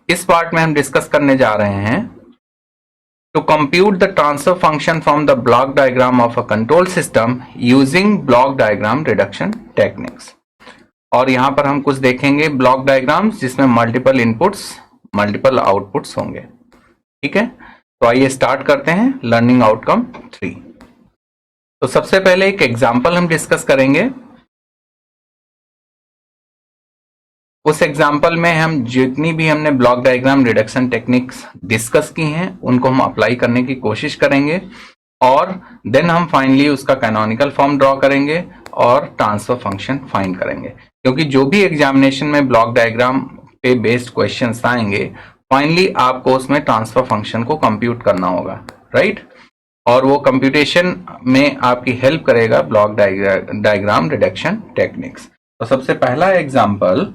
इस पार्ट में हम डिस्कस करने जा रहे हैं to compute the transfer function from the block diagram of a control system using block diagram reduction techniques. और यहां पर हम कुछ देखेंगे ब्लॉक डायग्राम्स जिसमें मल्टीपल इनपुट्स मल्टीपल आउटपुट्स होंगे। ठीक है, तो आइए स्टार्ट करते हैं लर्निंग आउटकम 3। तो सबसे पहले एक एग्जाम्पल हम डिस्कस करेंगे। उस एग्जाम्पल में हम जितनी भी हमने block diagram reduction techniques discuss की हैं उनको हम अप्लाई करने की कोशिश करेंगे और देन हम फाइनली उसका कैनोनिकल फॉर्म ड्रॉ करेंगे और ट्रांसफर फंक्शन फाइंड करेंगे, क्योंकि जो भी एग्जामिनेशन में ब्लॉक डायग्राम पे बेस्ड क्वेश्चंस आएंगे फाइनली आपको उसमें ट्रांसफर फंक्शन को कंप्यूट करना होगा, राइट। और वो कंप्यूटेशन में आपकी हेल्प करेगा ब्लॉक डायग्राम रिडक्शन टेक्निक्स। तो सबसे पहला example,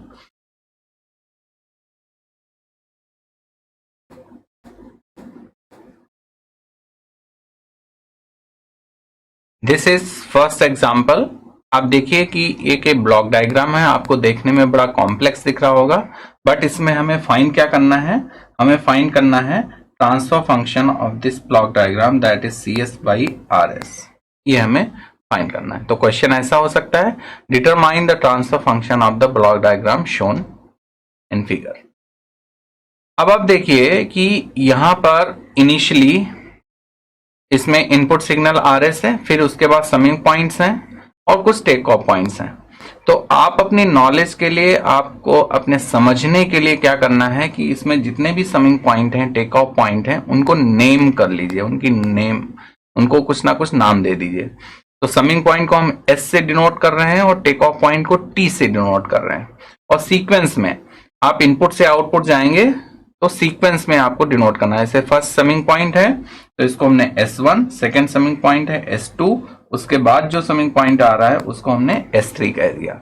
this is first example. आप देखिए कि एक ब्लॉक डायग्राम है, आपको देखने में बड़ा कॉम्प्लेक्स दिख रहा होगा, बट इसमें हमें फाइंड क्या करना है, हमें फाइंड करना है transfer function of this block diagram that is CS by RS। ये हमें फाइंड करना है। तो क्वेश्चन ऐसा हो सकता है, determine the transfer function of the block diagram shown in figure. अब आप देखिए कि यहां पर इनिशियली इसमें इनपुट सिग्नल RS है, फिर उसके बाद समिंग पॉइंट्स हैं और कुछ टेक ऑफ पॉइंट्स हैं। तो आप अपनी नॉलेज के लिए, आपको अपने समझने के लिए क्या करना है कि इसमें जितने भी समिंग पॉइंट हैं, टेक ऑफ पॉइंट हैं, उनको नेम कर लीजिए, उनको कुछ ना कुछ नाम दे दीजिए। तो समिंग पॉइंट को हम S से डिनोट कर रहे हैं और टेक ऑफ पॉइंट को T से डिनोट कर रहे हैं। और सीक्वेंस में आप इनपुट से आउटपुट जाएंगे तो सीक्वेंस में आपको डिनोट करना है। जैसे फर्स्ट समिंग पॉइंट है तो इसको हमने S1, सेकेंड समिंग पॉइंट है S2, उसके बाद जो समिंग पॉइंट आ रहा है उसको हमने S3 कह दिया।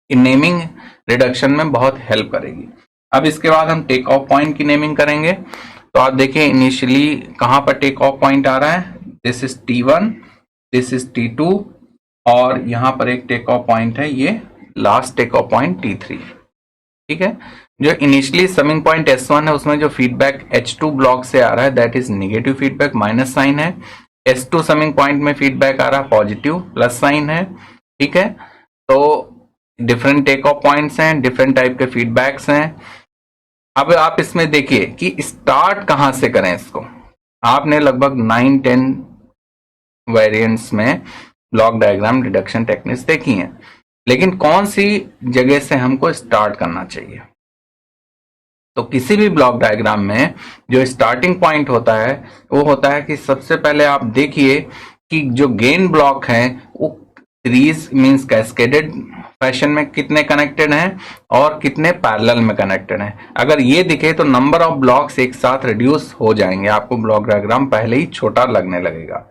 नेमिंग रिडक्शन में बहुत हेल्प करेगी। अब इसके बाद हम टेक ऑफ पॉइंट की नेमिंग करेंगे। तो आप देखिए इनिशियली कहां पर टेक ऑफ पॉइंट आ रहा है, this is T1, this is T2 और यहां पर एक टेक ऑफ पॉइंट है, ये last take off point T3। ठीक है, जो इनिशियली समिंग पॉइंट S1 है उसमें जो फीडबैक H2 ब्लॉक से आ रहा है that is negative feedback, minus sign है। S2 समिंग पॉइंट में फीडबैक आ रहा है पॉजिटिव, प्लस साइन है। ठीक है, तो डिफरेंट टेक ऑफ पॉइंट्स हैं, डिफरेंट टाइप के फीडबैक्स हैं। अब आप इसमें देखिए कि स्टार्ट कहां से करें इसको। आपने लगभग 9-10 वेरिएंट्स में ब्लॉक डायग्राम रिडक्शन टेक्निक्स देखी हैं, लेकिन कौन सी जगह से हमको स्टार्ट करना चाहिए। तो किसी भी ब्लॉक डायग्राम में जो स्टार्टिंग पॉइंट होता है वो होता है कि सबसे पहले आप देखिए कि जो गेन ब्लॉक हैं वो सीरीज मींस कैस्केडेड फैशन में कितने कनेक्टेड हैं और कितने पैरेलल में कनेक्टेड हैं। अगर ये दिखे तो नंबर ऑफ ब्लॉक्स एक साथ रिड्यूस हो जाएंगे, आपको ब्लॉक डायग्राम पहले ही छोटा लगने लगेगा।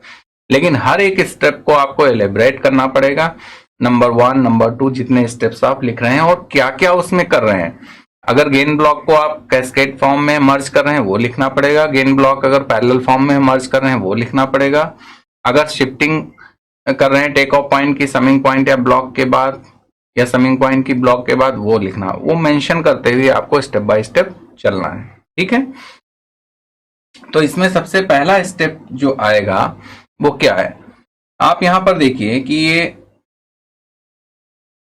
लेकिन हर एक स्टेप को आपको एलेबरेट करना पड़ेगा, नंबर 1, नंबर 2 जितने स्टेप्स आप लिख रहे हैं और क्या क्या उसमें कर रहे हैं। अगर गेन ब्लॉक को आप कैस्केड फॉर्म में मर्ज कर रहे हैं वो लिखना पड़ेगा, गेन ब्लॉक अगर पैरेलल फॉर्म में मर्ज कर रहे हैं वो लिखना पड़ेगा, अगर शिफ्टिंग कर रहे हैं टेक ऑफ पॉइंट की समिंग पॉइंट या ब्लॉक के बाद या समिंग पॉइंट की ब्लॉक के बाद वो लिखना, वो मेंशन करते हुए आपको स्टेप बाय स्टेप चलना है। ठीक है, तो इसमें सबसे पहला स्टेप जो आएगा वो क्या है, आप यहां पर देखिए कि ये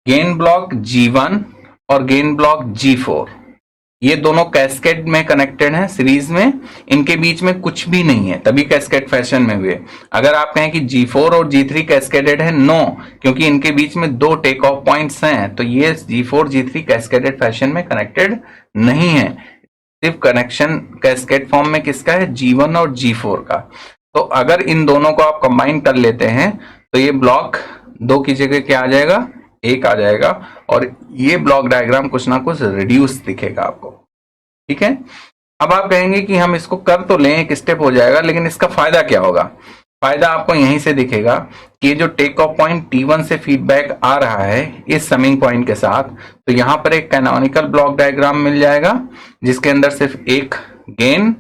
गेन ब्लॉक G1 और गेन ब्लॉक G4 ये दोनों कैस्केड में कनेक्टेड हैं सीरीज में, इनके बीच में कुछ भी नहीं है तभी कैस्केड फैशन में हुए। अगर आप कहें कि G4 और G3 कैस्केडेड है, नो, क्योंकि इनके बीच में 2 टेक ऑफ पॉइंट्स हैं तो ये G4 G3 कैस्केडेड फैशन में कनेक्टेड नहीं है। सिर्फ कनेक्शन कैस्केड फॉर्म में किसका है, G1 और G4 का। तो अगर इन दोनों को आप कंबाइन कर लेते हैं तो ये ब्लॉक 2 की जगह क्या आ जाएगा, 1 आ जाएगा और ये ब्लॉक डायग्राम कुछ ना कुछ रिड्यूस दिखेगा आपको। ठीक है, अब आप कहेंगे कि हम इसको कर तो लें, एक स्टेप हो जाएगा, लेकिन इसका फायदा क्या होगा। फायदा आपको यहीं से दिखेगा कि ये जो टेक ऑफ पॉइंट T1 से फीडबैक आ रहा है इस समिंग पॉइंट के साथ, तो यहां पर एक कैनोनिकल ब्लॉक डायग्राम मिल जाएगा जिसके अंदर सिर्फ एक गेन,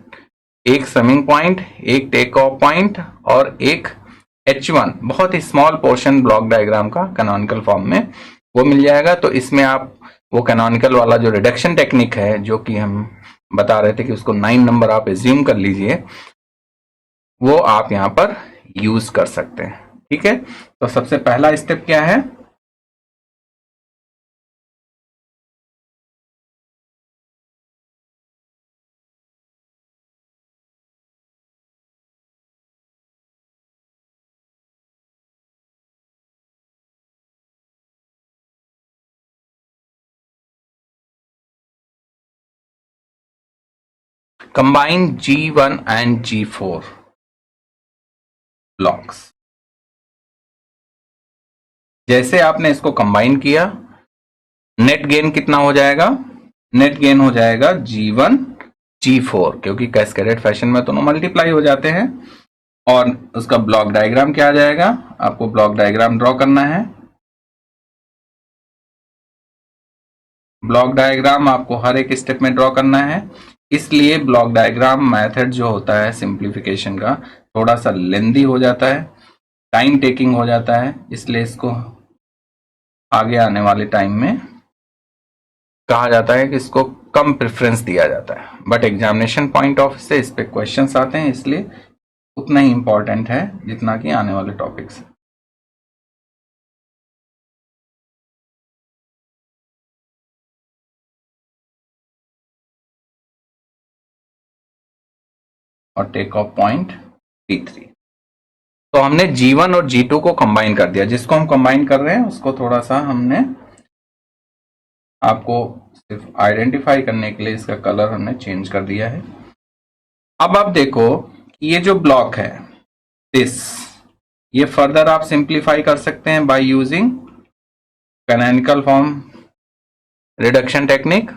एक समिंग पॉइंट, एक टेक ऑफ पॉइंट और एक H1 बहुत ही स्मॉल पोर्शन ब्लॉक डायग्राम का कैनोनिकल फॉर्म में वो मिल जाएगा। तो इसमें आप वो कैनोनिकल वाला जो रिडक्शन टेक्निक है, जो कि हम बता रहे थे कि उसको 9 नंबर आप एज्यूम कर लीजिए, वो आप यहां पर यूज कर सकते हैं। ठीक है, तो सबसे पहला स्टेप क्या है? Combine G1 and G4 blocks. जैसे आपने इसको कंबाइन किया, नेट गेन कितना हो जाएगा? नेट गेन हो जाएगा G1 G4, क्योंकि कैस्केडेड फैशन में दोनों मल्टीप्लाई हो जाते हैं। और उसका ब्लॉक डायग्राम क्या आ जाएगा? आपको ब्लॉक डायग्राम ड्रॉ करना है। ब्लॉक डायग्राम आपको हर एक स्टेप में ड्रॉ करना है, इसलिए ब्लॉक डायग्राम मेथड जो होता है सिंप्लीफिकेशन का, थोड़ा सा लेंदी हो जाता है, टाइम टेकिंग हो जाता है, इसलिए इसको आगे आने वाले टाइम में कहा जाता है कि इसको कम प्रेफरेंस दिया जाता है। बट एग्जामिनेशन पॉइंट ऑफ से इस पे क्वेश्चंस आते हैं, इसलिए उतना ही इंपॉर्टेंट है जितना कि आने वाले टॉपिक्स। और टेक ऑफ पॉइंट T3। तो हमने G1 और G2 को कंबाइन कर दिया। जिसको हम कंबाइन कर रहे हैं उसको थोड़ा सा हमने आपको सिर्फ आइडेंटिफाई करने के लिए इसका कलर हमने चेंज कर दिया है। अब आप देखो कि ये जो ब्लॉक है ये फर्दर आप सिंप्लीफाई कर सकते हैं by using canonical form reduction technique.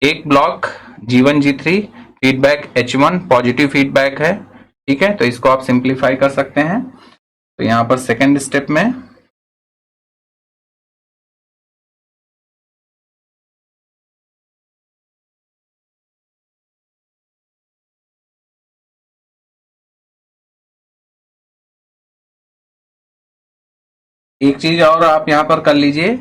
एक block G1 G3 feedback H1 positive feedback है, ठीक है, तो इसको आप सिंप्लीफाई कर सकते हैं। तो यहां पर सेकेंड स्टेप में एक चीज और आप यहां पर कर लीजिए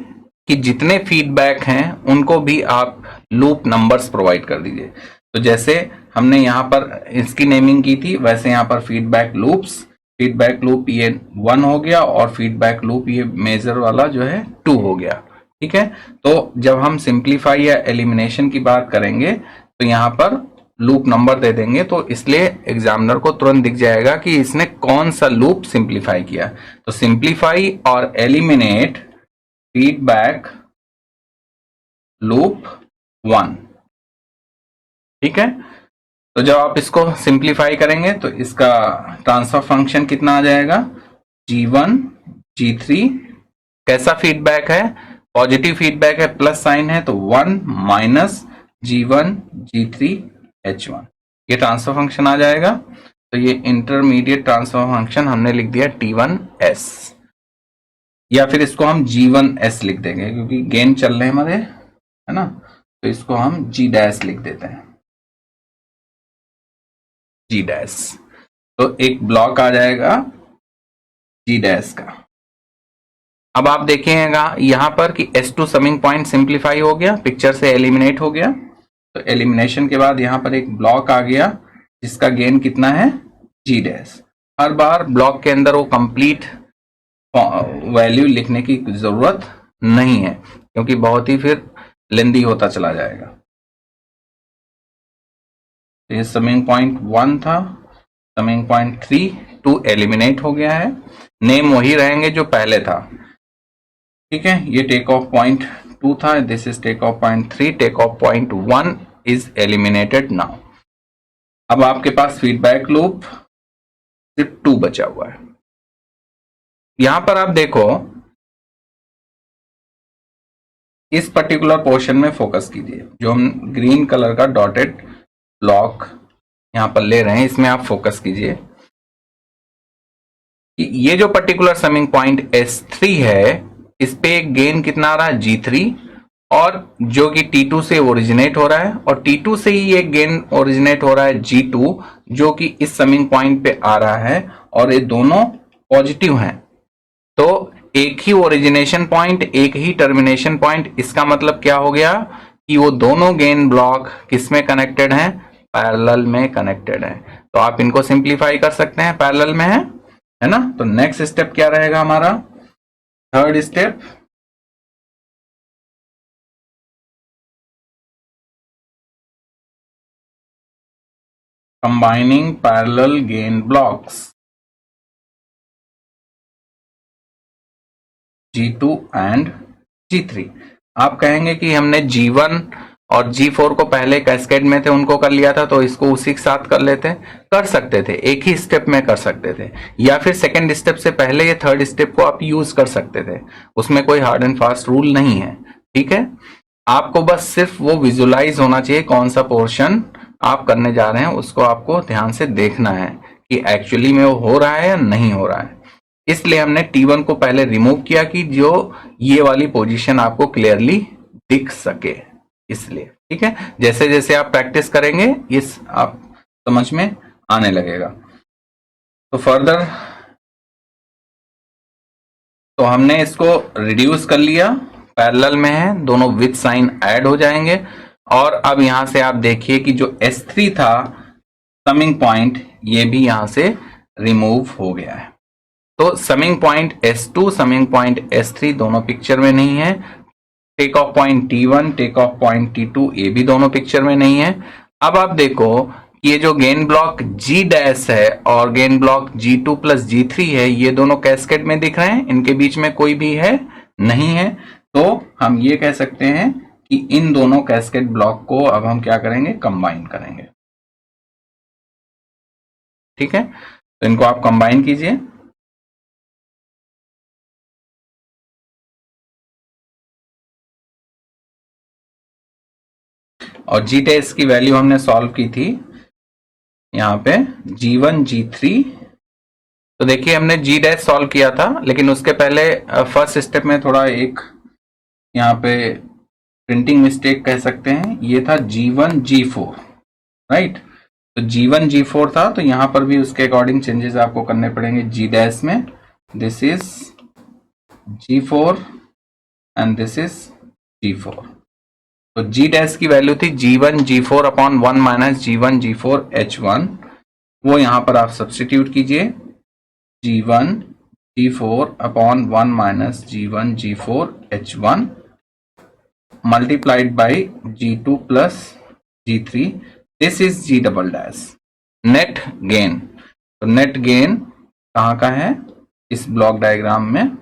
कि जितने फीडबैक हैं उनको भी आप लूप नंबर्स प्रोवाइड कर दीजिए। तो जैसे हमने यहां पर इसकी नेमिंग की थी, वैसे यहां पर फीडबैक लूप ये 1 हो गया और फीडबैक लूप ये मेजर वाला जो है 2 हो गया। ठीक है, तो जब हम सिंप्लीफाई या एलिमिनेशन की बात करेंगे तो यहां पर लूप नंबर दे देंगे, तो इसलिए एग्जामिनर को तुरंत दिख जाएगा कि इसने कौन सा लूप सिंप्लीफाई किया। तो सिंप्लीफाई और एलिमिनेट फीडबैक लूप 1। ठीक है, तो जब आप इसको सिंप्लीफाई करेंगे तो इसका ट्रांसफर फंक्शन कितना आ जाएगा? G1 G3 कैसा फीडबैक है? पॉजिटिव फीडबैक है, प्लस साइन है, तो 1 माइनस G1 G3 H1 ये ट्रांसफर फंक्शन आ जाएगा। तो ये इंटरमीडिएट ट्रांसफर फंक्शन हमने लिख दिया T1S, या फिर इसको हम G1S लिख देंगे क्योंकि गेन चल रहे हैं हमारे, है ना, तो इसको हम G' लिख देते हैं, G'। तो एक ब्लॉक आ जाएगा G' का। अब आप देखिएगा यहां पर कि S2 समिंग पॉइंट सिंप्लीफाई हो गया, पिक्चर से एलिमिनेट हो गया। तो एलिमिनेशन के बाद यहां पर एक ब्लॉक आ गया जिसका गेन कितना है? G'। हर बार ब्लॉक के अंदर वो कंप्लीट वैल्यू लिखने की जरूरत नहीं है क्योंकि बहुत ही फिर लेंदी होता चला जाएगा। तो ये समिंग पॉइंट 1 था, समिंग पॉइंट 3 2 एलिमिनेट हो गया है, नेम वही रहेंगे जो पहले था। ठीक है, ये टेक ऑफ पॉइंट 2 था, this is take off point 3, take off point 1 is eliminated now. अब आपके पास फीडबैक लूप सिर्फ 2 बचा हुआ है। यहां पर आप देखो इस पर्टिकुलर पोर्शन में फोकस कीजिए, जो हम ग्रीन कलर का डॉटेड ब्लॉक यहां पर ले रहे हैं, इसमें आप फोकस कीजिए कि ये जो पर्टिकुलर समिंग पॉइंट S3 है, इस पे एक गेन कितना आ रहा है? G3, और जो कि T2 से ओरिजिनेट हो रहा है, और T2 से ही एक गेन ओरिजिनेट हो रहा है G2 जो कि इस समिंग पॉइंट पे आ रहा है, और ये दोनों पॉजिटिव हैं। तो एक ही ओरिजिनेशन पॉइंट, एक ही टर्मिनेशन पॉइंट। इसका मतलब क्या हो गया कि वो दोनों गेन ब्लॉक किस में कनेक्टेड हैं? पैरेलल में कनेक्टेड है। तो आप इनको सिंप्लीफाई कर सकते हैं, पैरेलल में है ना। तो नेक्स्ट स्टेप क्या रहेगा हमारा? Third step, combining parallel gain blocks G2 and G3। आप कहेंगे कि हमने G1 और G4 को पहले कैस्केड में थे, उनको कर लिया था, तो इसको उसी के साथ कर लेते। कर सकते थे, एक ही स्टेप में कर सकते थे, या फिर सेकेंड स्टेप से पहले ये थर्ड स्टेप को आप यूज कर सकते थे। उसमें कोई हार्ड एंड फास्ट रूल नहीं है, ठीक है। आपको बस सिर्फ वो विजुलाइज होना चाहिए, कौन सा पोर्शन आप करने जा रहे हैं उसको आपको ध्यान से देखना है कि एक्चुअली में वो हो रहा है या नहीं हो रहा है। इसलिए हमने T1 को पहले रिमूव किया कि जो ये वाली पोजीशन आपको क्लियरली दिख सके, इसलिए। ठीक है, जैसे जैसे आप प्रैक्टिस करेंगे इस आप समझ में आने लगेगा। तो फर्दर तो हमने इसको रिड्यूस कर लिया, पैरेलल में है, दोनों विथ साइन ऐड हो जाएंगे। और अब यहां से आप देखिए कि जो S3 था समिंग पॉइंट, ये भी यहां से रिमूव हो गया है। तो summing point S2, summing point S3 दोनों पिक्चर में नहीं है। Take off point T1, take off point T2, ये भी दोनों पिक्चर में नहीं है। अब आप देखो कि ये जो गेन ब्लॉक G डैश है और gain block G2 plus G3 है, ये दोनों कैस्केड में दिख रहे हैं, इनके बीच में कोई भी है नहीं है। तो हम ये कह सकते हैं कि इन दोनों कैस्केड ब्लॉक को अब हम क्या करेंगे? कंबाइन करेंगे। ठीक है, तो इनको आप कंबाइन कीजिए। और जी टेस्ट की वैल्यू हमने सॉल्व की थी यहाँ पे G1 G3। तो देखिए हमने जी डैश सॉल्व किया था, लेकिन उसके पहले फर्स्ट स्टेप में थोड़ा एक यहाँ पे प्रिंटिंग मिस्टेक कह सकते हैं, ये था G1 G4, राइट। तो G1 G4 था, तो यहाँ पर भी उसके अकॉर्डिंग चेंजेस आपको करने पड़ेंगे। जी डैश में this is G4 and this is G4। तो जी डैश की वैल्यू थी G1 G4 upon 1 minus G1 G4 H1। वो यहां पर आप सब्सटीट्यूट कीजिए, G1 G4 upon 1 minus G1 G4 H1 multiplied by G2 plus G3। This is G double dash net gain. तो net gain कहां का है? इस ब्लॉक डायग्राम में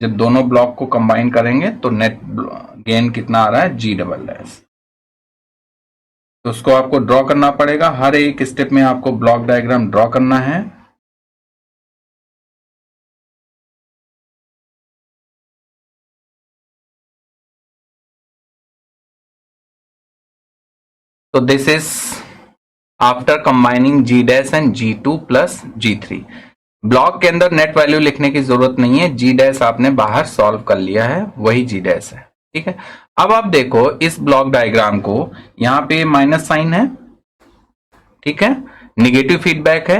जब दोनों ब्लॉक को कंबाइन करेंगे तो नेट गेन कितना आ रहा है? G double dash. तो उसको आपको ड्रॉ करना पड़ेगा, हर एक स्टेप में आपको ब्लॉक डायग्राम ड्रॉ करना है। तो this is after combining G dash and G2 plus G3। Block के अंदर नेट वैल्यू लिखने की जरूरत नहीं है, G डैश आपने बाहर सॉल्व कर लिया है, वही G डैश है। ठीक है, अब आप देखो इस ब्लॉक डायग्राम को, यहां पे माइनस साइन है, ठीक है, निगेटिव फीडबैक है,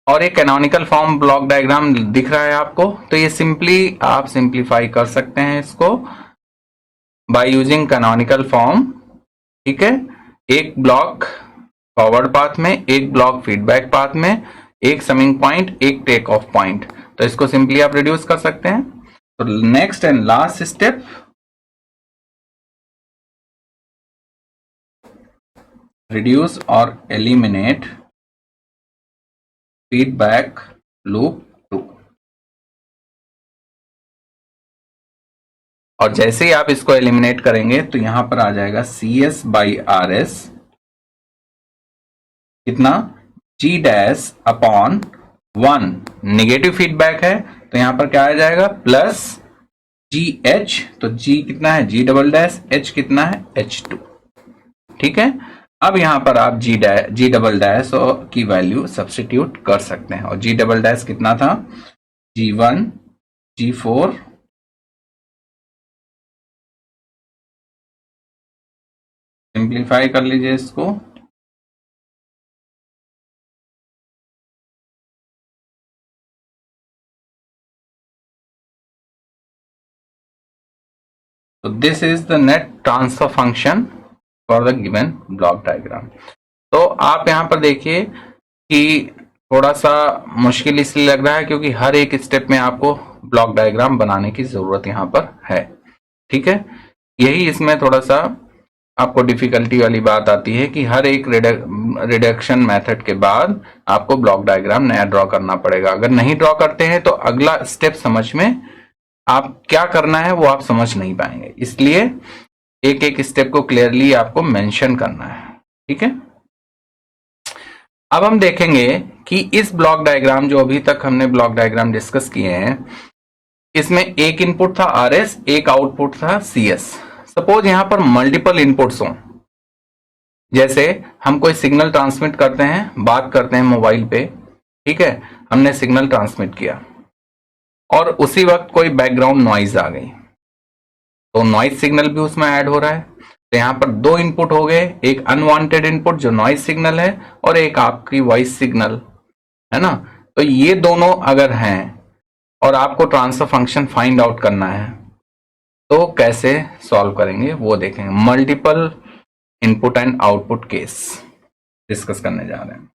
और एक कैनोनिकल फॉर्म ब्लॉक डायग्राम दिख रहा है आपको। तो ये सिंपली आप सिंप्लीफाई कर सकते हैं इसको बाय यूजिंग कैनोनिकल फॉर्म। ठीक है, एक ब्लॉक फॉरवर्ड पाथ में, एक ब्लॉक फीडबैक पाथ में, एक समिंग पॉइंट, एक टेक ऑफ पॉइंट। तो इसको सिंपली आप रिड्यूस कर सकते हैं। तो next and last step, reduce और एलिमिनेट फीडबैक लूप 2। और जैसे ही आप इसको एलिमिनेट करेंगे तो यहां पर आ जाएगा CS बाई RS कितना? G dash upon 1, negative feedback है तो यहां पर क्या आ जाएगा? Plus GH। तो G कितना है? G डबल डैश, H कितना है? H2। ठीक है, अब यहां पर आप G डबल डैश की वैल्यू सब्सटीट्यूट कर सकते हैं। और G डबल डैश कितना था? G1 G4, सिंप्लीफाई कर लीजिए इसको, So this is the net transfer function for the given block diagram. तो आप यहाँ पर देखिए कि थोड़ा सा मुश्किल इसलिए लग रहा है क्योंकि हर एक स्टेप में आपको ब्लॉक डायग्राम बनाने की जरूरत यहाँ पर है, ठीक है। यही इसमें थोड़ा सा आपको डिफिकल्टी वाली बात आती है कि हर एक रिडक्शन मेथड के बाद आपको ब्लॉक डायग्राम नया ड्रॉ करना पड़ेगा। अगर नहीं ड्रॉ करते हैं तो अगला स्टेप समझ में आप क्या करना है वो आप समझ नहीं पाएंगे, इसलिए एक एक स्टेप को क्लियरली आपको मेंशन करना है, ठीक है। अब हम देखेंगे कि इस ब्लॉक डायग्राम, जो अभी तक हमने ब्लॉक डायग्राम डिस्कस किए हैं, इसमें एक इनपुट था RS, एक आउटपुट था CS। सपोज यहां पर मल्टीपल इनपुट्स हों, जैसे हम कोई सिग्नल ट्रांसमिट करते हैं, बात करते हैं मोबाइल पे, ठीक है, हमने सिग्नल ट्रांसमिट किया और उसी वक्त कोई बैकग्राउंड नॉइज आ गई, तो नॉइज सिग्नल भी उसमें ऐड हो रहा है। तो यहां पर दो इनपुट हो गए, एक अनवांटेड इनपुट जो नॉइज सिग्नल है और एक आपकी वॉइस सिग्नल है ना। तो ये दोनों अगर हैं और आपको ट्रांसफर फंक्शन फाइंड आउट करना है तो कैसे सॉल्व करेंगे वो देखेंगे। Multiple input and output case discuss करने जा रहे हैं।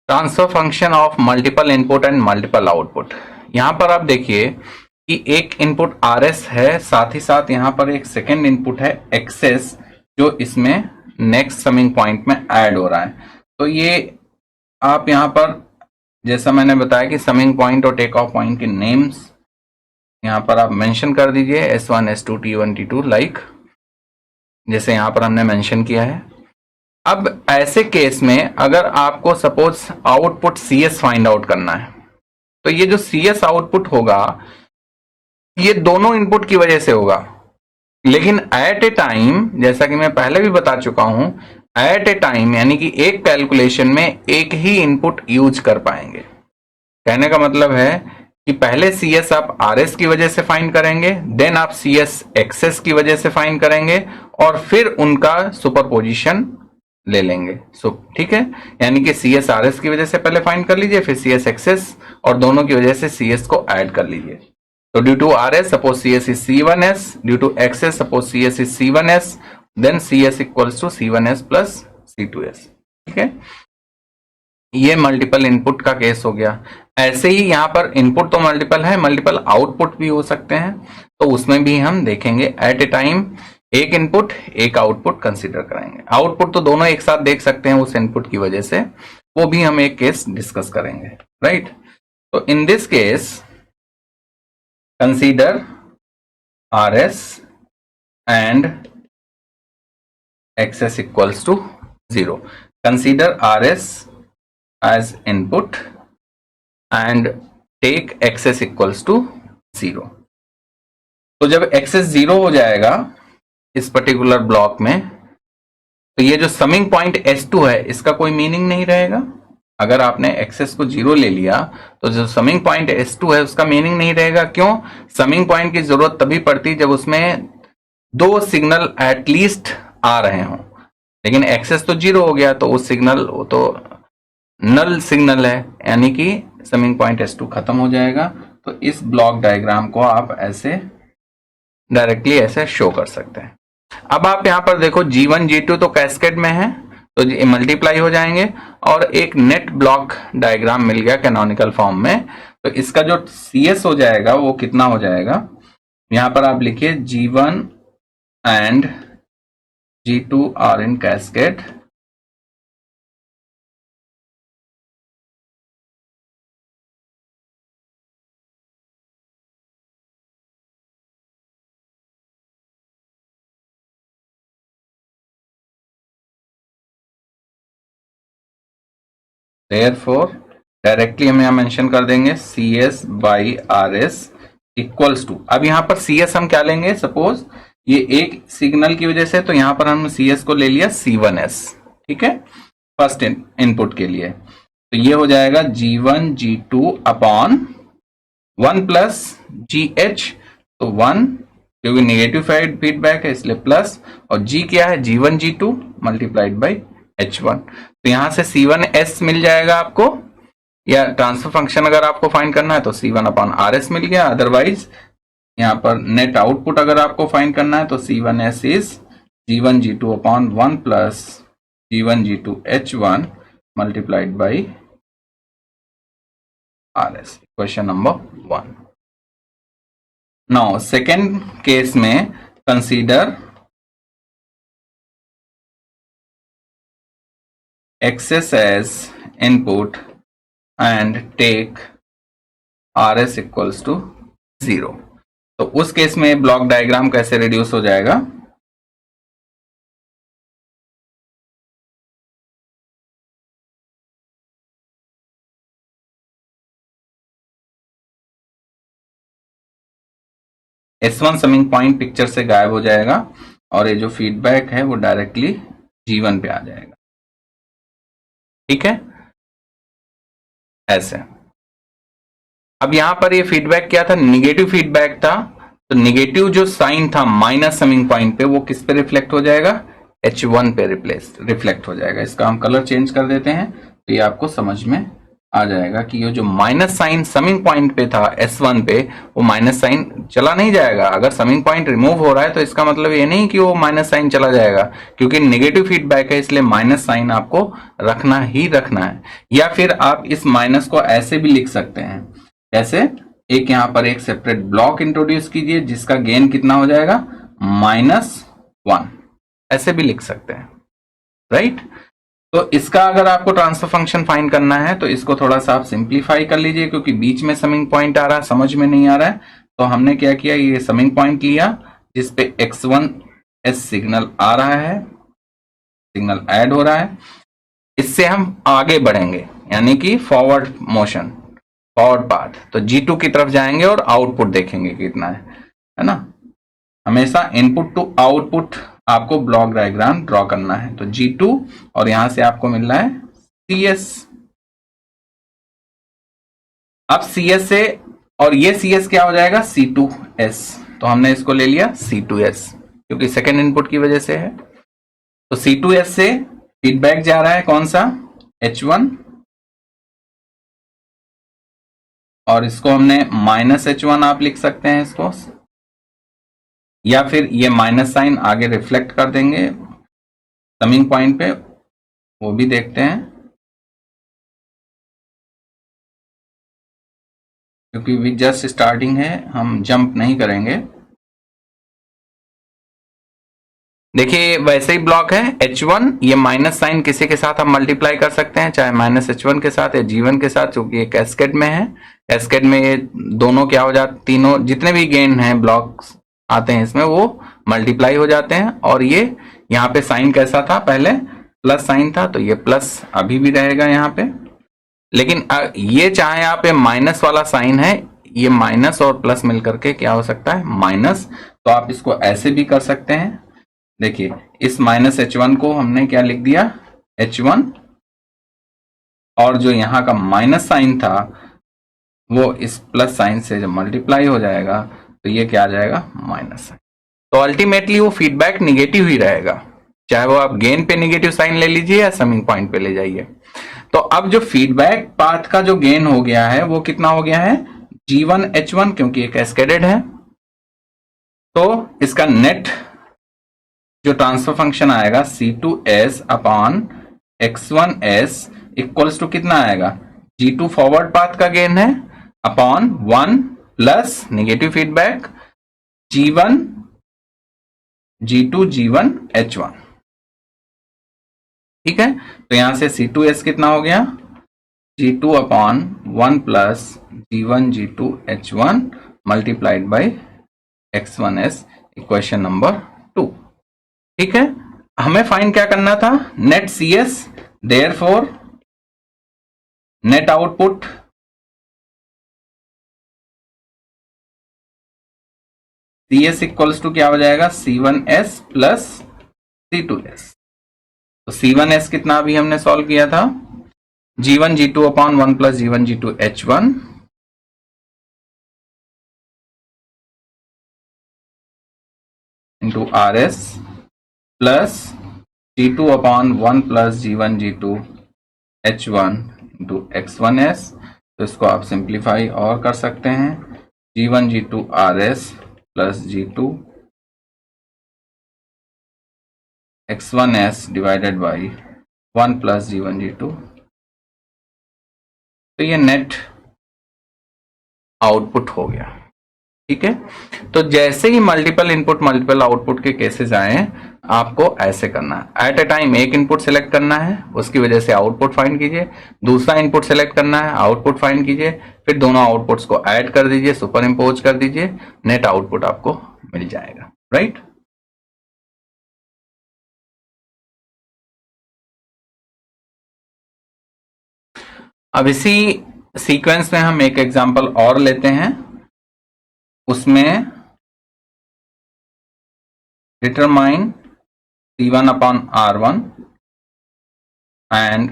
Transfer function of multiple input and multiple output. यहां पर आप देखिए कि एक इनपुट RS है, साथ ही साथ यहां पर एक सेकेंड इनपुट है XS, जो इसमें नेक्स्ट समिंग पॉइंट में ऐड हो रहा है। तो ये आप यहां पर, जैसा मैंने बताया कि समिंग पॉइंट और टेक ऑफ पॉइंट के नेम्स यहां पर आप मेंशन कर दीजिए, S1 S2 T1 T2, like जैसे यहां पर हमने मेंशन किया है। अब ऐसे केस में अगर आपको suppose output CS find out करना है, तो ये जो CS आउटपुट होगा ये दोनों इनपुट की वजह से होगा, लेकिन एट ए टाइम, जैसा कि मैं पहले भी बता चुका हूं, एट ए टाइम यानी कि एक कैलकुलेशन में एक ही इनपुट यूज कर पाएंगे। कहने का मतलब है कि पहले CS आप RS की वजह से फाइंड करेंगे, देन आप CS XS की वजह से फाइंड करेंगे और फिर उनका सुपरपोजिशन ले लेंगे। ठीक है, यानी कि CS RS की वजह से पहले फाइंड कर लीजिए, फिर CS XS और दोनों की वजह से CS को ऐड कर लीजिए। तो due to RS suppose CS is C1S, due to XS suppose CS is C1S, then CS equals to C1S plus C2S। ठीक है, ये मल्टीपल इनपुट का केस हो गया। ऐसे ही यहाँ पर इनपुट तो मल्टीपल है, मल्टीपल आउटपुट भी हो सकते हैं, तो उसमें भी हम देखेंगे एट ए टाइम एक इनपुट एक आउटपुट कंसीडर करेंगे। आउटपुट तो दोनों एक साथ देख सकते हैं उस इनपुट की वजह से, वो भी हम एक केस डिस्कस करेंगे, राइट। तो in this case consider RS and XS equals to 0। Consider RS as input and take XS equals to 0। तो जब XS 0 हो जाएगा इस पर्टिकुलर ब्लॉक में, तो ये जो समिंग पॉइंट S2 है इसका कोई मीनिंग नहीं रहेगा। अगर आपने XS को 0 ले लिया तो जो समिंग पॉइंट S2 है उसका मीनिंग नहीं रहेगा। क्यों? समिंग पॉइंट की जरूरत तभी पड़ती जब उसमें दो सिग्नल एटलीस्ट आ रहे हों, लेकिन XS तो 0 हो गया तो उस सिग्नल, वो तो नल सिग्नल है, यानी कि समिंग पॉइंट S2 खत्म हो जाएगा। तो इस ब्लॉक डायग्राम को आप ऐसे डायरेक्टली ऐसे शो कर सकते हैं। अब आप यहां पर देखो G1 G2 तो कैस्केड में है, तो मल्टीप्लाई हो जाएंगे और एक नेट ब्लॉक डायग्राम मिल गया कैनोनिकल फॉर्म में। तो इसका जो CS हो जाएगा वो कितना हो जाएगा, यहां पर आप लिखिए G1 and G2 are in cascade therefore directly हम यहाँ मेंशन कर देंगे CS by RS equals to, अब यहाँ पर CS हम क्या लेंगे, सपोज ये एक सिग्नल की वजह से, तो यहाँ पर हम CS को ले लिया C1S, ठीक है, फर्स्ट इनपुट के लिए, तो ये हो जाएगा G1 G2 upon 1 plus GH, तो 1 क्योंकि नेगेटिव फीडबैक है इसलिए प्लस, और G क्या है, G1 G2 multiplied by H1, तो यहां से C1S मिल जाएगा आपको, या ट्रांसफर फंक्शन अगर आपको फाइंड करना है तो C1 अपॉन RS मिल गया, अदरवाइज यहाँ पर नेट आउटपुट अगर आपको फाइंड करना है तो C1S is G1 G2 upon 1 plus G1 G2 H1 multiplied by RS, question number 1। Now second case में consider XS as input and take RS equals to 0, तो उस केस में ब्लॉक डायग्राम कैसे रिड्यूस हो जाएगा, S1 समिंग पॉइंट पिक्चर से गायब हो जाएगा और ये जो फीडबैक है वो डायरेक्टली G1 पे आ जाएगा, ठीक है, ऐसे। अब यहां पर ये फीडबैक क्या था, निगेटिव फीडबैक था, तो निगेटिव जो साइन था माइनस समिंग पॉइंट पे वो किस पे रिफ्लेक्ट हो जाएगा, H1 पे रिफ्लेक्ट हो जाएगा। इसका हम कलर चेंज कर देते हैं तो ये आपको समझ में आ जाएगा कि ये जो माइनस साइन समिंग पॉइंट पे था S1 पे, वो माइनस साइन चला नहीं जाएगा। अगर समिंग पॉइंट रिमूव हो रहा है तो इसका मतलब ये नहीं कि वो माइनस साइन चला जाएगा, क्योंकि नेगेटिव फीडबैक है इसलिए माइनस साइन आपको रखना ही रखना है। या फिर आप इस माइनस को ऐसे भी लिख सकते हैं, जैसे एक यहां पर एक सेपरेट ब्लॉक इंट्रोड्यूस कीजिए जिसका गेन कितना हो जाएगा -1, ऐसे भी लिख सकते हैं, राइट। तो इसका अगर आपको ट्रांसफर फंक्शन फाइंड करना है तो इसको थोड़ा सा आप सिंप्लीफाई कर लीजिए, क्योंकि बीच में समिंग पॉइंट आ रहा है, समझ में नहीं आ रहा है। तो हमने क्या किया, ये समिंग पॉइंट लिया जिसपे X1S सिग्नल आ रहा है, सिग्नल ऐड हो रहा है, इससे हम आगे बढ़ेंगे, यानी कि फॉरवर्ड मोशन, फॉरवर्ड पाथ। तो G2 की तरफ जाएंगे और आउटपुट देखेंगे कितना है ना। हमेशा इनपुट टू आउटपुट आपको ब्लॉक डायग्राम ड्रॉ करना है। तो G2 और यहां से आपको मिल रहा है CS। अब CS से और ये CS क्या हो जाएगा, C2S, तो हमने इसको ले लिया C2S क्योंकि सेकेंड इनपुट की वजह से है। तो C2S से फीडबैक जा रहा है कौन सा, H1, और इसको हमने -H1 आप लिख सकते हैं इसको, या फिर ये माइनस साइन आगे रिफ्लेक्ट कर देंगे समिंग पॉइंट पे, वो भी देखते हैं, क्योंकि वी जस्ट स्टार्टिंग है, हम जंप नहीं करेंगे। देखिए वैसे ही ब्लॉक है H1, ये माइनस साइन किसी के साथ हम मल्टीप्लाई कर सकते हैं, चाहे -H1 के साथ या G1 के साथ, क्योंकि ये कैस्केड में है। कैस्केड में ये दोनों क्या हो जाते, तीनों जितने भी गेन हैं ब्लॉक्स आते हैं इसमें वो मल्टीप्लाई हो जाते हैं। और ये यहाँ पे साइन कैसा था, पहले प्लस साइन था, तो ये प्लस अभी भी रहेगा यहाँ पे। लेकिन ये चाहे आप ये माइनस वाला साइन है, ये माइनस और प्लस मिलकर के क्या हो सकता है, माइनस। तो आप इसको ऐसे भी कर सकते हैं। देखिए इस -H1 को हमने क्या लिख दिया, H1, और जो यहाँ का माइनस साइन था वो इस प्लस साइन से जब मल्टीप्लाई हो जाएगा तो ये क्या आ जाएगा, माइनस साइन। तो अल्टीमेटली वो फीडबैक निगेटिव ही रहेगा, चाहे वो आप गेन पे निगेटिव साइन ले लीजिए या समिंग पॉइंट पे ले जाइए। तो अब जो फीडबैक पाथ का जो गेन हो गया है वो कितना हो गया है, G1 H1, क्योंकि ये कैस्केडेड है। तो इसका नेट जो ट्रांसफर फंक्शन आएगा C2S upon X1S equals to कितना आएगा, G2 फॉरवर्ड पाथ का गेन है upon 1 plus negative feedback G1 G2 G1 H1, ठीक है। तो यहां से C2S कितना हो गया, G2 upon 1 plus G1 G2 H1 multiplied by X1S, equation number 2, ठीक है। हमें फाइंड क्या करना था, net CS, therefore net output CS equals to क्या हो जाएगा, C1S प्लस C2S। तो C1S कितना अभी हमने सॉल्व किया था, G1 G2 upon 1 plus G1 G2 H1 into RS plus G2 upon 1 plus G1 G2 H1 into X1S। तो इसको आप सिंप्लीफाई और कर सकते हैं, G1 G2 RS plus G2 X1S divided by 1 plus G1 G2। तो ये नेट आउटपुट हो गया। ठीक है, तो जैसे ही मल्टीपल इनपुट मल्टीपल आउटपुट के केसेस आए, आपको ऐसे करना है, एट ए टाइम एक इनपुट सेलेक्ट करना है, उसकी वजह से आउटपुट फाइंड कीजिए, दूसरा इनपुट सेलेक्ट करना है, आउटपुट फाइंड कीजिए, फिर दोनों आउटपुट्स को ऐड कर दीजिए, सुपर इंपोज कर दीजिए, नेट आउटपुट आपको मिल जाएगा। राइट, अब इसी सीक्वेंस में हम एक एग्जांपल और लेते हैं, उसमें determine C1 upon R1 and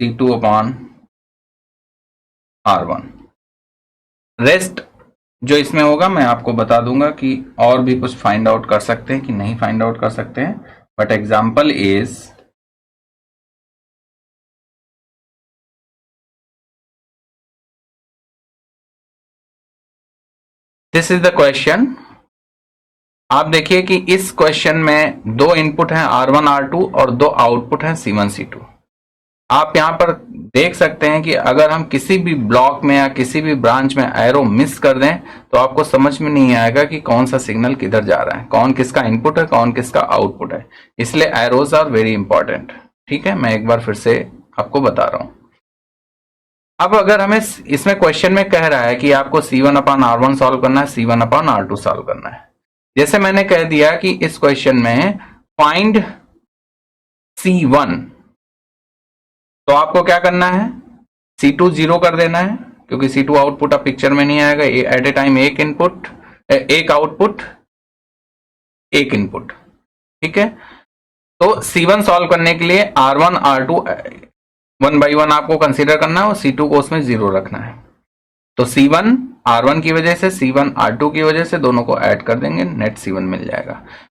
C2 upon R1। Rest जो इसमें होगा मैं आपको बता दूंगा कि और भी कुछ फाइंड आउट कर सकते हैं कि नहीं फाइंड आउट कर सकते हैं, but example is this is the question. आप देखिए कि इस क्वेश्चन में दो इनपुट हैं R1 R2 और दो आउटपुट हैं C1 C2। आप यहां पर देख सकते हैं कि अगर हम किसी भी ब्लॉक में या किसी भी ब्रांच में एरो मिस कर दें तो आपको समझ में नहीं आएगा कि कौन सा सिग्नल किधर जा रहा है, कौन किसका इनपुट है, कौन किसका आउटपुट है। इसलिए एरोज आर वेरी इंपॉर्टेंट। ठीक है, मैं एक बार फिर से आपको बता रहा हूं। अब अगर हमें इसमें क्वेश्चन में कह रहा है कि आपको C1 अपॉन R1 सॉल्व करना है, C1 अपॉन R2 सॉल्व करना है, जैसे मैंने कह दिया कि इस क्वेश्चन में फाइंड C1, तो आपको क्या करना है, C2 जीरो कर देना है, क्योंकि C2 आउटपुट अब पिक्चर में नहीं आएगा। एट ए टाइम एक इनपुट एक आउटपुट एक इनपुट। ठीक है, तो C1 सॉल्व करने के लिए R1 R2 1 बाई 1 आपको कंसीडर करना है और C2 को उसमें जीरो रखना है। तो C1 R1 की वजह से, C1 R2 की वजह से, दोनों को ऐड कर देंगे, नेट C1 मिल जाएगा।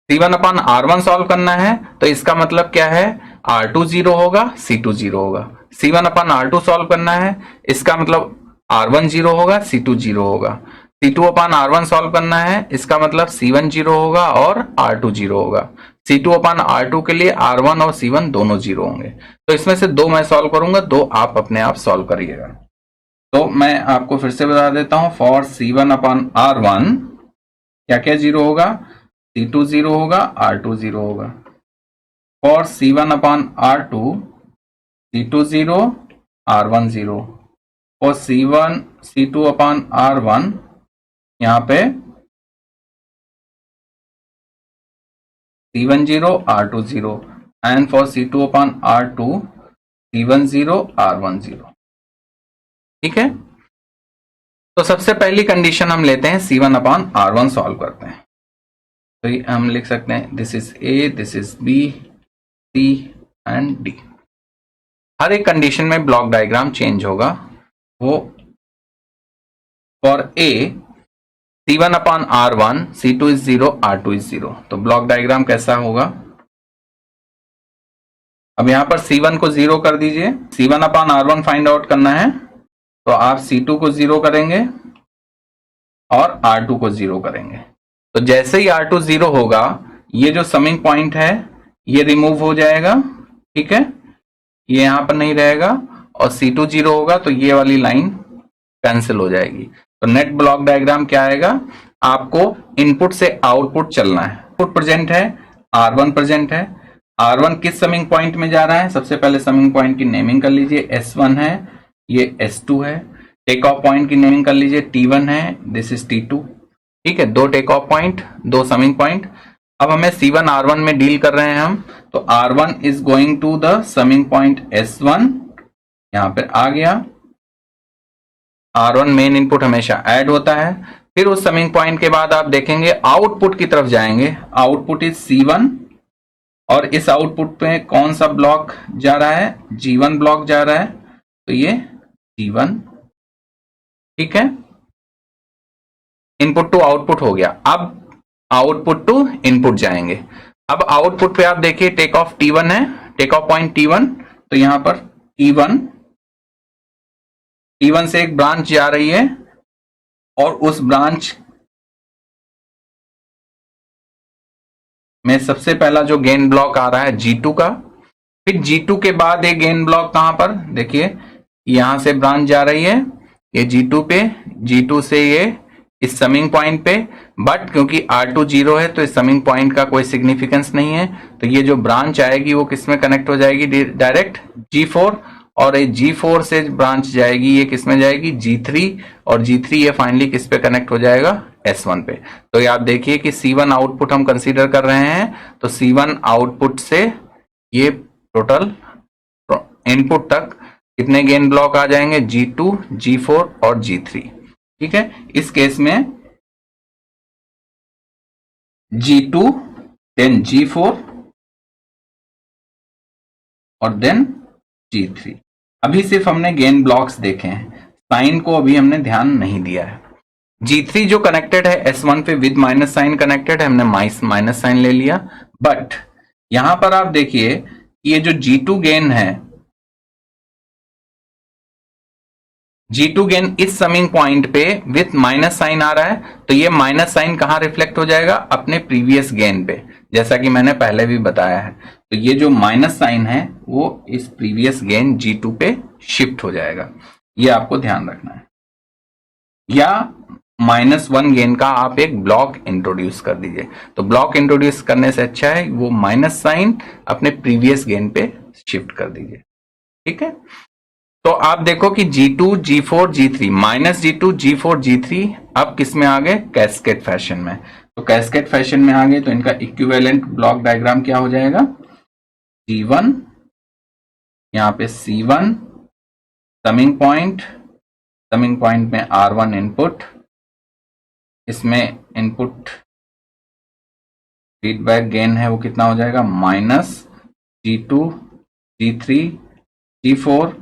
C1 अपॉन R1 सॉल्व करना है, तो इसका मतलब क्या है, R2 जीरो होगा, C2 जीरो होगा। C1 अपॉन R2 सॉल्व करना है, इसका मतलब R1 जीरो होगा, C2 जीरो होगा। C2 अपॉन R1 सॉल्व करना है, इसका मतलब C1 जीरो होगा और R2 जीरो होगा। C2 अपॉन R2 के लिए R1 और C1 दोनों जीरो होंगे। तो इसमें से दो मैं सॉल्व करूंगा, दो आप अपने आप सॉल्व करिएगा। तो मैं आपको फिर से बता देता हूं, फॉर C1 अपॉन R1 क्या क्या जीरो होगा, C2 जीरो होगा, R2 जीरो होगा। For C1 upon R2 C2 zero, R1 zero. For C2 upon R1 यहां पे C1 zero, R2 zero, and for C2 upon R2 C1 zero, R1 zero. ठीक है, तो सबसे पहली कंडीशन हम लेते हैं, C1 अपॉन R1 सॉल्व करते हैं। तो हम लिख सकते हैं this is A, this is B, C and D। हर एक कंडीशन में ब्लॉक डायग्राम चेंज होगा। वो for A C1 upon R1 C2 is zero, R2 is zero. तो ब्लॉक डायग्राम कैसा होगा, अब यहां पर C1 को जीरो कर दीजिए। C1 upon R1 find out करना है, तो आप C2 को जीरो करेंगे और R2 को जीरो करेंगे। तो जैसे ही R2 जीरो होगा, ये जो समिंग पॉइंट है ये रिमूव हो जाएगा। ठीक है, ये यहां पर नहीं रहेगा, और C2 जीरो होगा तो ये वाली लाइन कैंसिल हो जाएगी। तो नेट ब्लॉक डायग्राम क्या आएगा, आपको इनपुट से आउटपुट चलना है। इनपुट प्रेजेंट है, R1 प्रेजेंट है। R1 किस समिंग पॉइंट में जा रहा है, सबसे पहले समिंग पॉइंट की नेमिंग कर लीजिए, S1 है, ये S2 है। टेक ऑफ पॉइंट की नेमिंग कर लीजिए, T1 है, दिस इज T2। ठीक है, दो टेक ऑफ पॉइंट, दो समिंग पॉइंट। अब हमें C1 R1 में डील कर रहे हैं हम, तो R1 is going to the summing point S1, यहां पर आ गया। R1 मेन इनपुट हमेशा ऐड होता है। फिर उस समिंग पॉइंट के बाद आप देखेंगे आउटपुट की तरफ जाएंगे, आउटपुट इज C1 और इस आउटपुट पे कौन सा ब्लॉक जा रहा है, G1 ब्लॉक जा रहा है, तो ये G1, ठीक है। इनपुट टू आउटपुट हो गया। अब आउटपुट टू इनपुट जाएंगे। अब आउटपुट पे आप देखिए टेक ऑफ T1 है, टेक ऑफ पॉइंट T1, तो यहां पर T1 से एक ब्रांच जा रही है और उस ब्रांच में सबसे पहला जो गेन ब्लॉक आ रहा है G2 का। फिर G2 के बाद एक गेन ब्लॉक कहां पर, देखिए यहां से ब्रांच जा रही है ये G2 पे, G2 से ये इस समिंग पॉइंट पे, बट क्योंकि R2 0 है तो इस समिंग पॉइंट का कोई सिग्निफिकेंस नहीं है, तो ये जो ब्रांच आएगी वो किस में कनेक्ट हो जाएगी, डायरेक्ट G4, और ये G4 से ब्रांच जाएगी, ये किस में जाएगी, G3, और G3 ये फाइनली किस पे कनेक्ट हो जाएगा, S1 पे। तो ये आप देखिए कि C1 आउटपुट हम कंसीडर कर रहे हैं, तो C1 आउटपुट से ये टोटल इनपुट तक कितने गेन ब्लॉक आ जाएंगे, G2, G4 और G3, ठीक है। इस केस में G2 देन G4 और देन G3। अभी सिर्फ हमने गेन ब्लॉक्स देखे हैं, साइन को अभी हमने ध्यान नहीं दिया है। G3 जो कनेक्टेड है S1 पे विद माइनस साइन कनेक्टेड है, हमने माइनस साइन ले लिया। बट यहां पर आप देखिए ये जो G2 गेन है, G2 गेन इस समिंग पॉइंट पे विथ माइनस साइन आ रहा है, तो ये माइनस साइन कहां रिफ्लेक्ट हो जाएगा, अपने प्रीवियस गेन पे, जैसा कि मैंने पहले भी बताया है। तो ये जो माइनस साइन है वो इस प्रीवियस गेन G2 पे शिफ्ट हो जाएगा, ये आपको ध्यान रखना है। या -1 गेन का आप एक ब्लॉक इंट्रोड्यूस कर दीजिए, तो ब्लॉक इंट्रोड्यूस करने से अच्छा है वो माइनस साइन अपने प्रीवियस गेन पे शिफ्ट कर दीजिए, ठीक है। तो आप देखो कि G2, G4, G3, -G2, G4, G3 अब किस में आ गए, कैस्केड फैशन में। तो कैस्केड फैशन में आ गए तो इनका इक्विवेलेंट ब्लॉक डायग्राम क्या हो जाएगा, G1, यहां पे C1 समिंग पॉइंट में R1 इनपुट, इसमें इनपुट फीडबैक गेन है वो कितना हो जाएगा, -G2, G3, G4,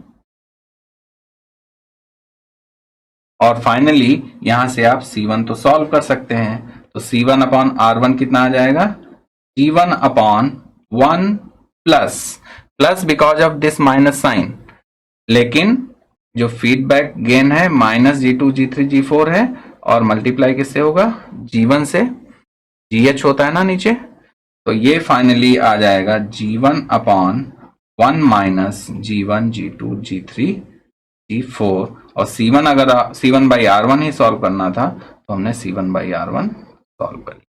और फाइनली यहां से आप C1 तो सॉल्व कर सकते हैं, तो C1 अपॉन R1 कितना आ जाएगा, G1 upon 1 plus because of this minus sign, लेकिन जो फीडबैक गेन है -G2, G3, G4 है, और मल्टीप्लाई किससे होगा, G1 से, GH होता है ना नीचे, तो ये फाइनली आ जाएगा G1 upon 1 minus G1, G2, G3, G4, और C1 अगर C1 by R1 he solve करना था तो हमने C1 बाई R1 सॉल्व कर लिया।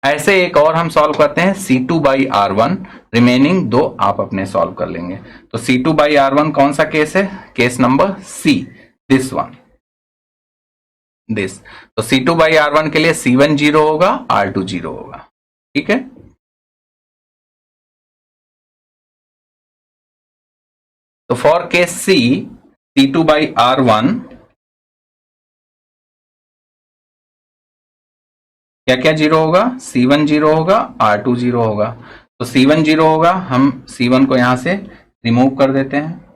ऐसे एक और हम सॉल्व करते हैं C2 बाई R1, रिमेनिंग दो आप अपने सॉल्व कर लेंगे। तो C2 बाई R1 कौन सा केस है, case number C, this one, this. तो C2 बाई R1 के लिए C1 0 होगा, R2 0 होगा, ठीक है। तो for case C, C2 by R1 क्या क्या 0 होगा, C1 0 होगा, R2 0 होगा। तो C1 0 होगा, हम C1 को यहां से रिमूव कर देते हैं।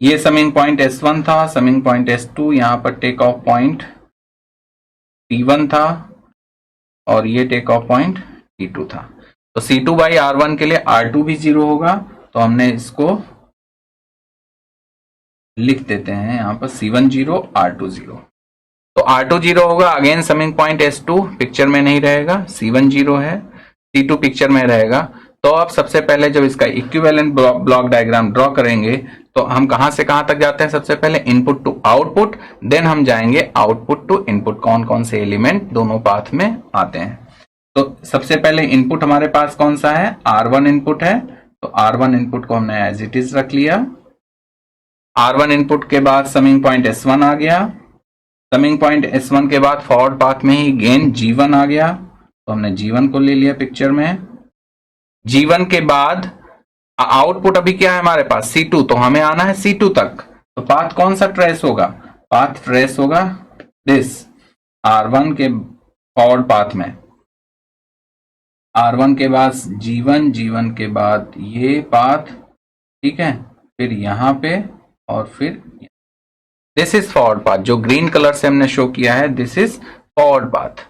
ये समिंग पॉइंट S1 था, समिंग पॉइंट S2, यहां पर टेक ऑफ पॉइंट T1 था, और ये टेक ऑफ पॉइंट T2 था। तो C2 बाई R1 के लिए R2 भी 0 होगा, तो हमने इसको लिख देते हैं यहां पर C1 0, R2 0। तो R2 0 होगा, again summing point S2 picture में नहीं रहेगा, C1 0 है, C2 पिक्चर में रहेगा। तो अब सबसे पहले जब इसका इक्विवेलेंट ब्लॉक डायग्राम ड्रॉ करेंगे तो हम कहां से कहां तक जाते हैं, सबसे पहले इनपुट टू आउटपुट, देन हम जाएंगे आउटपुट टू इनपुट, कौन कौन से एलिमेंट दोनों पाथ में आते हैं। तो सबसे पहले इनपुट हमारे पास कौन सा है, R1 इनपुट है, तो R1 इनपुट को हमने एज इट इज रख लिया। R1 इनपुट के बाद समिंग पॉइंट S1 आ गया, समिंग पॉइंट S1 के बाद फॉरवर्ड पाथ में ही गेन G1 आ गया, तो हमने G1 को ले लिया पिक्चर में। G1 के बाद आउटपुट अभी क्या है हमारे पास C2, तो हमें आना है C2 तक। तो पाथ कौन सा ट्रेस होगा? पाथ ट्रेस होगा दिस R1 के फॉरवर्ड पाथ में, R1 के बाद G1, G1 के बाद ये पाथ, ठीक है, फिर यहां पे और फिर दिस इज फॉरवर्ड पाथ। जो ग्रीन कलर से हमने शो किया है दिस इज फॉरवर्ड पाथ।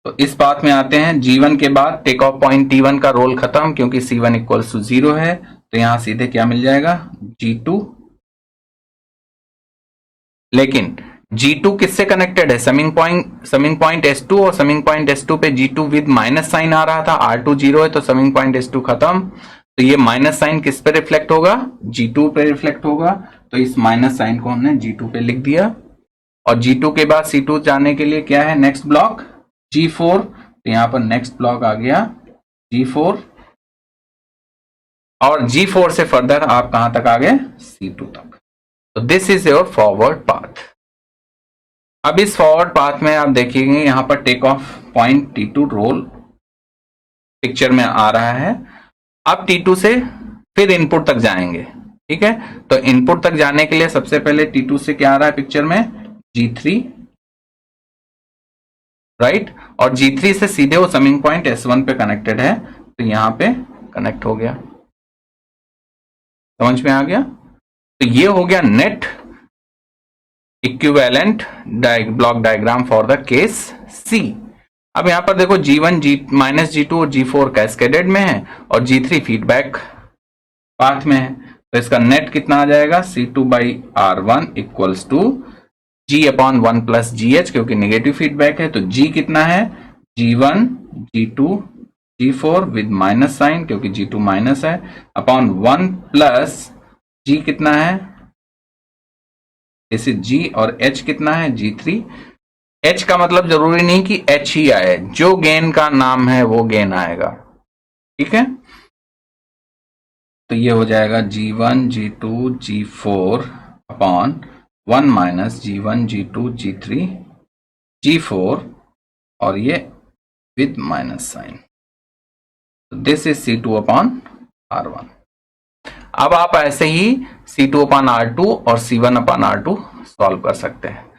तो इस पाथ में आते हैं, G1 के बाद टेक ऑफ पॉइंट T1 का रोल खत्म क्योंकि C1 इक्वल्स टू 0 है, तो यहां सीधे क्या मिल जाएगा? G2। लेकिन G2 किससे कनेक्टेड है? समिंग पॉइंट S2, और समिंग पॉइंट S2 पे G2 विद माइनस साइन आ रहा था, R2 0 है तो समिंग पॉइंट S2 खत्म, तो ये माइनस साइन किस पे रिफ्लेक्ट होगा? G2 पे रिफ्लेक्ट होगा, तो इस माइनस साइन को हमने G2 पे लिख दिया। और G2 के बाद C2 जाने के लिए क्या है नेक्स्ट ब्लॉक? G4, तो यहां पर नेक्स्ट ब्लॉक आ गया G4, और G4 से फर्दर आप कहां तक आ गए? C2 तक। तो this is your forward path. अब इस फॉरवर्ड पाथ में आप देखेंगे यहां पर take off point T2 role picture में आ रहा है। अब T2 से फिर इनपुट तक जाएंगे, ठीक है। तो इनपुट तक जाने के लिए सबसे पहले T2 से क्या आ रहा है पिक्चर में? G3, राइट, और G3 से सीधे वो समिंग पॉइंट S1 पे कनेक्टेड है, तो यहां पे कनेक्ट हो गया। समझ में आ गया? तो ये हो गया net equivalent block diagram for the case C। अब यहां पर देखो G1, G2 और G4 कैस्केडेड में है और G3 फीडबैक पाथ में है, तो इसका नेट कितना आ जाएगा? C2/R1 equals to G/1 plus GH, क्योंकि नेगेटिव फीडबैक है तो G कितना है? G1, G2, G4 with minus sign क्योंकि G2 माइनस है, अपॉन 1 प्लस G कितना है? इसे G, और H कितना है? G3। H का मतलब जरूरी नहीं कि H ही आए, जो गेन का नाम है वो गेन आएगा, ठीक है। तो ये हो जाएगा G1, G2, G4 upon 1 minus G1, G2, G3, G4, और ये with minus sign, this is C2/R1। अब आप ऐसे ही C2/R2 और C1/R2 सॉल्व कर सकते हैं।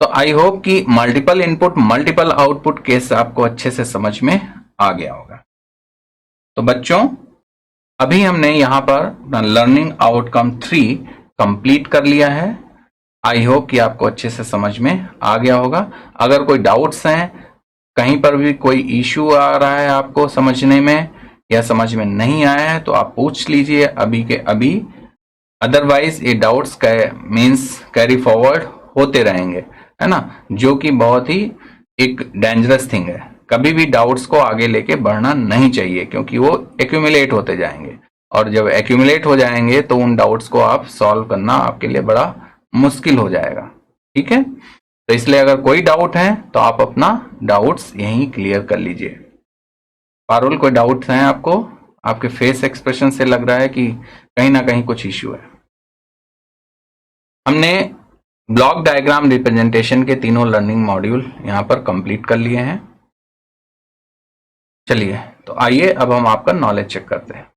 तो आई होप कि multiple input multiple output case आपको अच्छे से समझ में आ गया होगा। तो बच्चों अभी हमने यहां पर लर्निंग आउटकम 3 कंप्लीट कर लिया है। आई होप कि आपको अच्छे से समझ में आ गया होगा। अगर कोई डाउट्स हैं, कहीं पर भी कोई इश्यू आ रहा है आपको समझने में या समझ में नहीं आया है, तो आप पूछ लीजिए अभी के अभी। अदरवाइज ये डाउट्स मीन्स कैरी फॉरवर्ड होते रहेंगे, है ना, जो कि बहुत ही एक डेंजरस थिंग है। कभी भी डाउट्स को आगे लेके बढ़ना नहीं चाहिए क्योंकि वो एक्यूमुलेट होते जाएंगे, और जब एक्यूमुलेट हो जाएंगे तो उन डाउट्स को आप सॉल्व करना आपके लिए बड़ा मुश्किल हो जाएगा, ठीक है। तो इसलिए अगर कोई डाउट है तो आप अपना डाउट्स यहीं क्लियर कर लीजिए। पारुल, कोई डाउट्स हैं आपको? आपके फेस एक्सप्रेशन से लग रहा है कि कहीं ना कहीं कुछ इश्यू है। हमने ब्लॉक डायग्राम रिप्रेजेंटेशन के तीनों लर्निंग मॉड्यूल यहां पर कंप्लीट कर लिए हैं। चलिए तो आइए अब हम आपका नॉलेज चेक करते हैं।